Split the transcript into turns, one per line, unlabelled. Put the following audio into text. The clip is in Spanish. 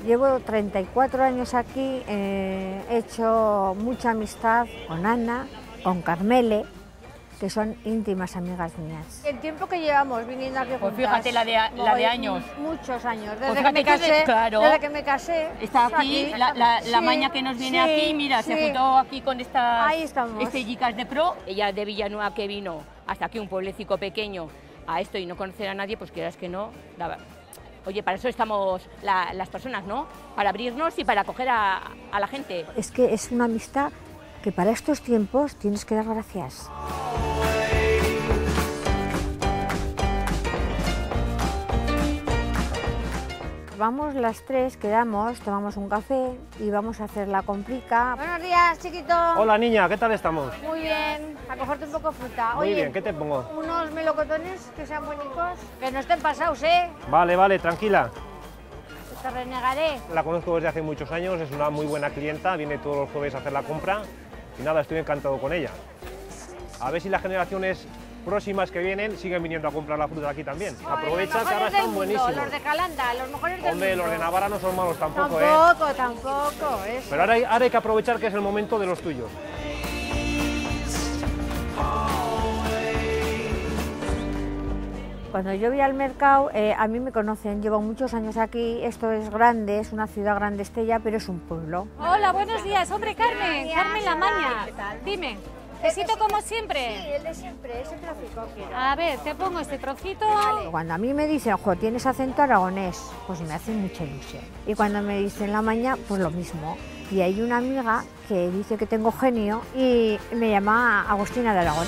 Llevo 34 años aquí, he hecho mucha amistad con Ana, con Carmele, que son íntimas amigas mías. El tiempo que llevamos viniendo aquí juntas...
Pues fíjate, la de años.
Muchos años,
Pues
desde que me casé.
Claro,
desde que me casé.
Está aquí, la maña que nos viene aquí, mira, se juntó aquí con estas chicas de pro. Ella de Villanueva, que vino hasta aquí, un pueblecito pequeño, a esto y no conocer a nadie, pues quieras que no. Oye, para eso estamos las personas, ¿no? Para abrirnos y para acoger a la gente.
Es que es una amistad que para estos tiempos tienes que dar gracias. Vamos las tres, quedamos, tomamos un café y vamos a hacer la complica. Buenos días, chiquito.
Hola, niña, ¿qué tal estamos?
Muy bien, a cogerte un poco fruta.
Muy bien, ¿qué te pongo?
Unos melocotones que sean buenicos, que no estén pasados, ¿eh?
Vale, vale, tranquila.
Te renegaré.
La conozco desde hace muchos años, es una muy buena clienta, viene todos los jueves a hacer la compra y nada, estoy encantado con ella. A ver si las generaciones próximas que vienen siguen viniendo a comprar la fruta aquí también. Aprovecha que ahora están buenísimos.
Los de Calanda, los mejores del mundo.
Hombre, los de Navarra no son malos tampoco,
Tampoco, eso.
Pero ahora hay que aprovechar que es el momento de los tuyos.
Cuando yo voy al mercado, a mí me conocen, llevo muchos años aquí, esto es grande, es una ciudad grande Estella, pero es un pueblo.
Hola, buenos días, hombre, Carmen, Carmen La Maña. Dime. ¿Besito como siempre?
Sí, el de siempre, ese trocito quiero.
A ver, te pongo este trocito.
Vale. Cuando a mí me dicen, ojo, tienes acento aragonés, pues me hace mucha ilusión. Y cuando me dicen La Maña, pues lo mismo. Y hay una amiga que dice que tengo genio y me llama Agustina de Aragón.